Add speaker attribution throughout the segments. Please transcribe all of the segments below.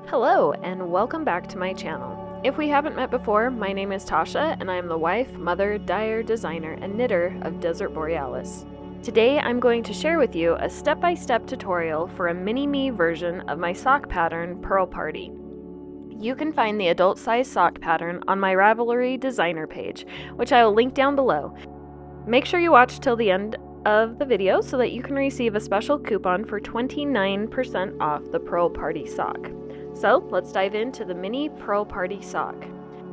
Speaker 1: Hello, and welcome back to my channel. If we haven't met before, my name is Tasha, and I am the wife, mother, dyer, designer, and knitter of Desert Borealis. Today, I'm going to share with you a step-by-step tutorial for a mini-me version of my sock pattern, Purl Party. You can find the adult-size sock pattern on my Ravelry designer page, which I will link down below. Make sure you watch till the end of the video so that you can receive a special coupon for 29% off the Purl Party sock. So let's dive into the mini Purl Party sock.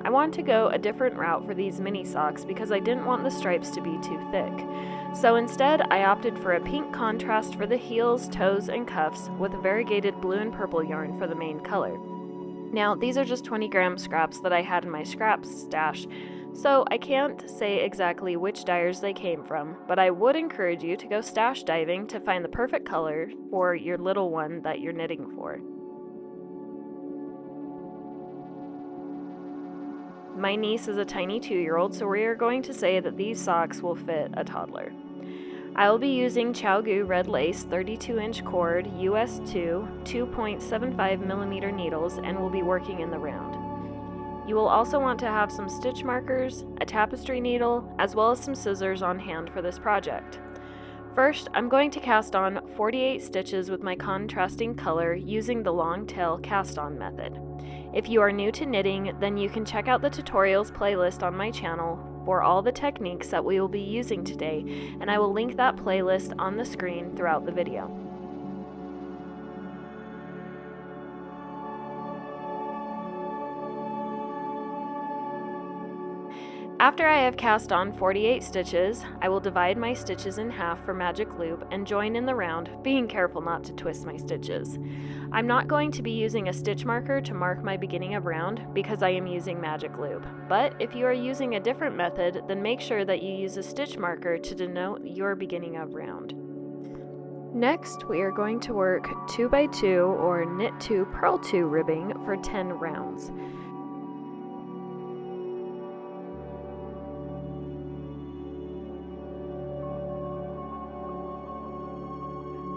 Speaker 1: I want to go a different route for these mini socks because I didn't want the stripes to be too thick. So instead, I opted for a pink contrast for the heels, toes, and cuffs with a variegated blue and purple yarn for the main color. Now, these are just 20-gram scraps that I had in my scraps stash, so I can't say exactly which dyers they came from, but I would encourage you to go stash diving to find the perfect color for your little one that you're knitting for. My niece is a tiny 2-year-old, so we are going to say that these socks will fit a toddler. I will be using ChiaoGoo red lace 32-inch cord US 2.75mm needles and will be working in the round. You will also want to have some stitch markers, a tapestry needle, as well as some scissors on hand for this project. First, I'm going to cast on 48 stitches with my contrasting color using the long tail cast on method. If you are new to knitting, then you can check out the tutorials playlist on my channel for all the techniques that we will be using today, and I will link that playlist on the screen throughout the video. After I have cast on 48 stitches, I will divide my stitches in half for magic loop and join in the round, being careful not to twist my stitches. I'm not going to be using a stitch marker to mark my beginning of round because I am using magic loop, but if you are using a different method, then make sure that you use a stitch marker to denote your beginning of round. Next, we are going to work 2x2 or knit 2 purl 2 ribbing for 10 rounds.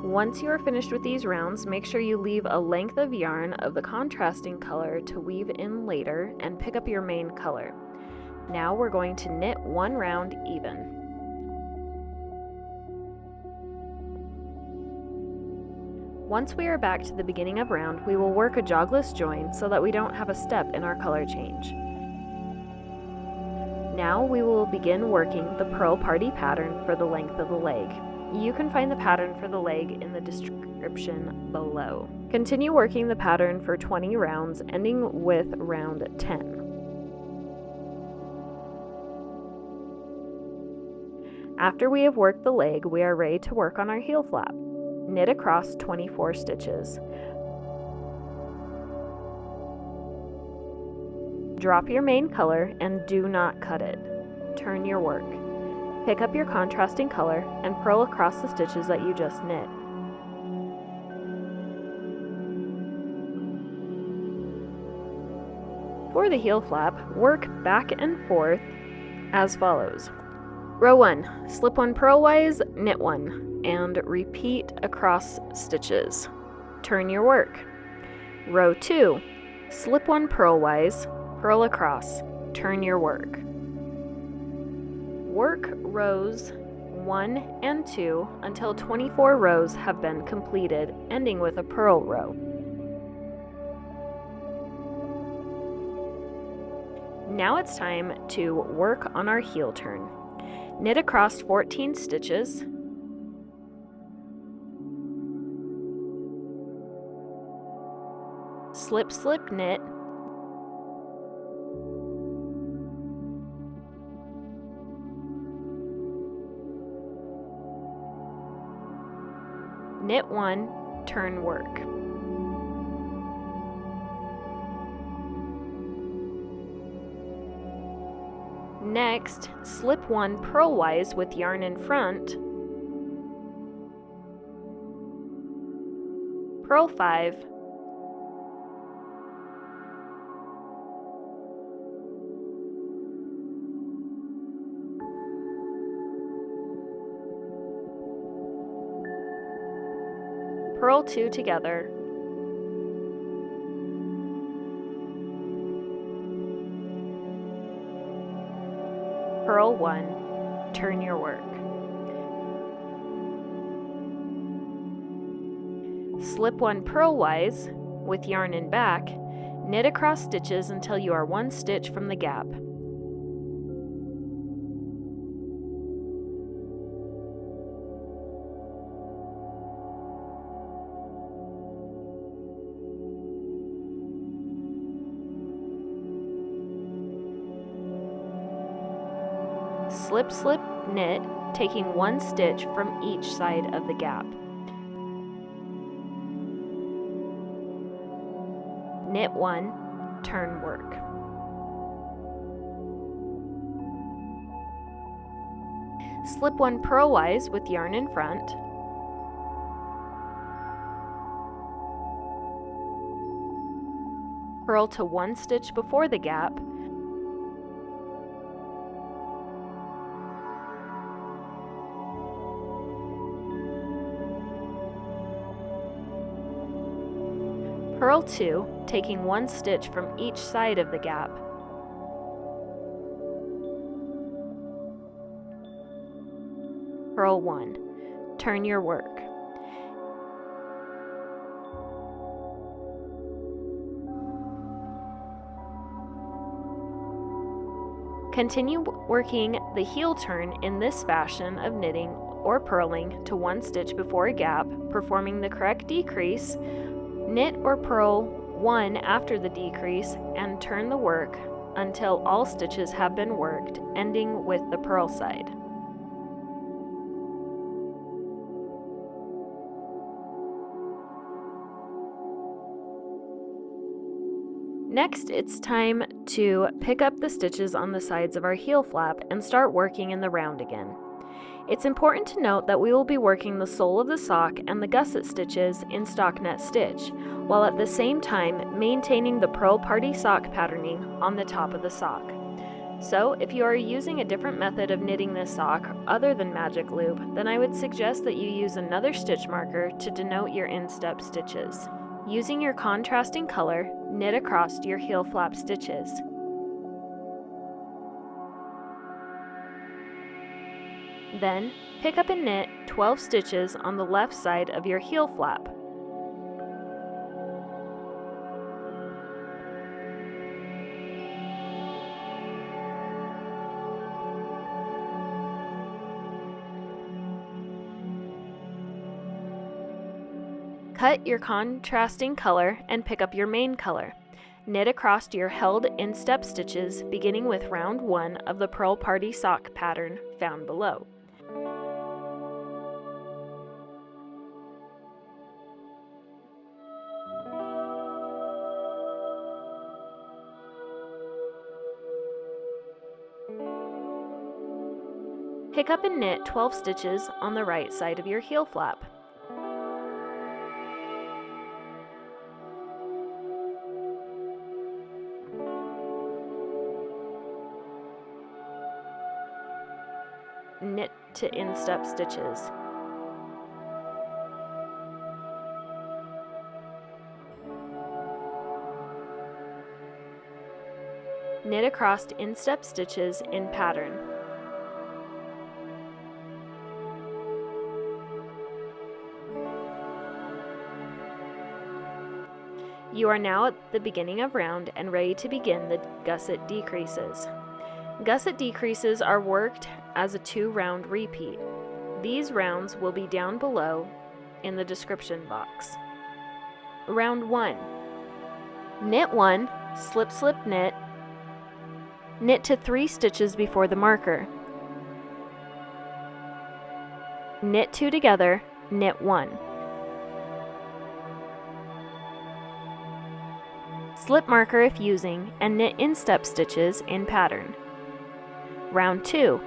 Speaker 1: Once you are finished with these rounds, make sure you leave a length of yarn of the contrasting color to weave in later and pick up your main color. Now we're going to knit one round even. Once we are back to the beginning of round, we will work a jogless join so that we don't have a step in our color change. Now we will begin working the Purl Party pattern for the length of the leg. You can find the pattern for the leg in the description below. Continue working the pattern for 20 rounds, ending with round 10. After we have worked the leg, we are ready to work on our heel flap. Knit across 24 stitches. Drop your main color and do not cut it. Turn your work. Pick up your contrasting color and purl across the stitches that you just knit. For the heel flap, work back and forth as follows. Row 1, slip 1 purlwise, knit 1, and repeat across stitches. Turn your work. Row 2, slip 1 purlwise, purl across, turn your work. Work rows 1 and 2 until 24 rows have been completed, ending with a purl row. Now it's time to work on our heel turn. Knit across 14 stitches. Slip, slip, knit. Knit 1, turn work. Next, slip 1 purlwise with yarn in front, purl 5, purl 2 together, purl 1, turn your work. Slip 1 purlwise with yarn in back, knit across stitches until you are 1 stitch from the gap. Slip, slip, knit, taking 1 stitch from each side of the gap. Knit 1, turn work. Slip 1 purlwise with yarn in front. Purl to 1 stitch before the gap. Purl 2, taking 1 stitch from each side of the gap. Purl 1, turn your work. Continue working the heel turn in this fashion of knitting or purling to 1 stitch before a gap, performing the correct decrease. Knit or purl 1 after the decrease and turn the work until all stitches have been worked, ending with the purl side. Next, it's time to pick up the stitches on the sides of our heel flap and start working in the round again. It's important to note that we will be working the sole of the sock and the gusset stitches in stockinette stitch, while at the same time maintaining the purl party sock patterning on the top of the sock. So, if you are using a different method of knitting this sock other than magic loop, then I would suggest that you use another stitch marker to denote your instep stitches. Using your contrasting color, knit across your heel flap stitches. Then, pick up and knit 12 stitches on the left side of your heel flap. Cut your contrasting color and pick up your main color. Knit across your held instep stitches beginning with round 1 of the purl party sock pattern found below. Pick up and knit 12 stitches on the right side of your heel flap. Knit to instep stitches. Knit across instep stitches in pattern. You are now at the beginning of round and ready to begin the gusset decreases. Gusset decreases are worked as a 2-round repeat. These rounds will be down below in the description box. Round 1. Knit 1, slip, slip, knit. Knit to 3 stitches before the marker. Knit 2 together, knit 1. Slip marker if using, and knit instep stitches in pattern. Round 2.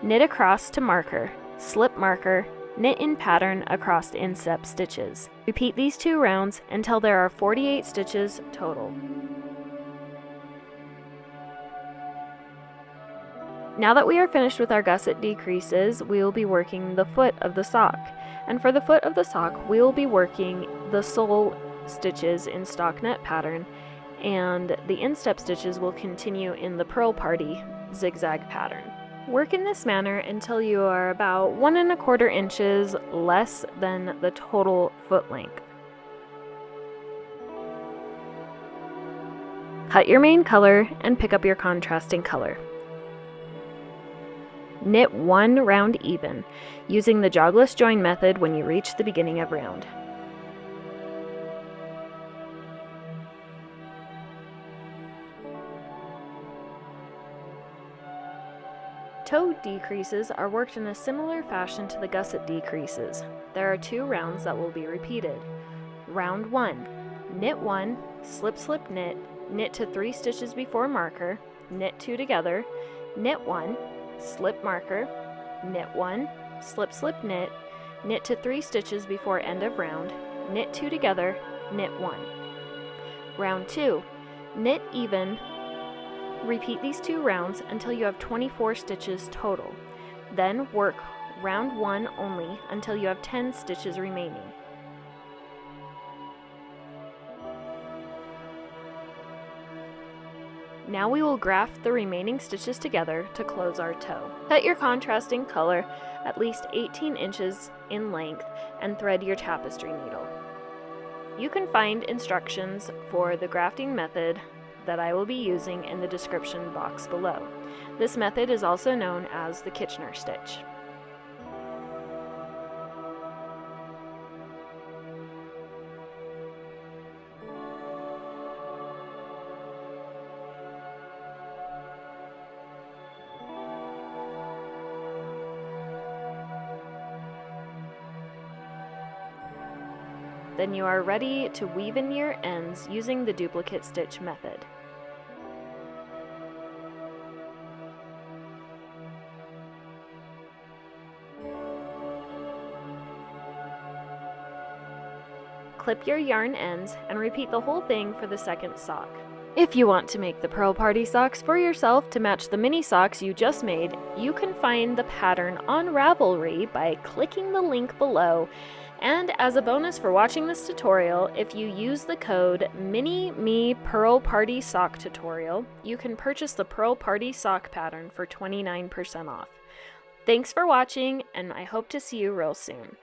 Speaker 1: Knit across to marker, slip marker, knit in pattern across instep stitches. Repeat these 2 rounds until there are 48 stitches total. Now that we are finished with our gusset decreases, we will be working the foot of the sock. And for the foot of the sock, we will be working the sole stitches in stockinette pattern, and the instep stitches will continue in the purl party zigzag pattern. Work in this manner until you are about 1¼ inches less than the total foot length. Cut your main color and pick up your contrasting color. Knit one round even, using the jogless join method when you reach the beginning of round. Toe decreases are worked in a similar fashion to the gusset decreases. There are 2 rounds that will be repeated. Round 1. Knit 1, slip slip knit, knit to 3 stitches before marker, knit 2 together, knit 1, slip marker, knit 1, slip slip knit, knit to 3 stitches before end of round, knit 2 together, knit 1. Round 2. Knit even. Repeat these 2 rounds until you have 24 stitches total. Then work round 1 only until you have 10 stitches remaining. Now we will graft the remaining stitches together to close our toe. Cut your contrasting color at least 18 inches in length and thread your tapestry needle. You can find instructions for the grafting method that I will be using in the description box below. This method is also known as the Kitchener stitch. Then you are ready to weave in your ends using the duplicate stitch method. Clip your yarn ends and repeat the whole thing for the second sock. If you want to make the Purl Party socks for yourself to match the mini socks you just made, you can find the pattern on Ravelry by clicking the link below. And as a bonus for watching this tutorial, if you use the code MINIME_PURL_PARTY_SOCK_TUTORIAL, you can purchase the Purl Party sock pattern for 29% off. Thanks for watching, and I hope to see you real soon.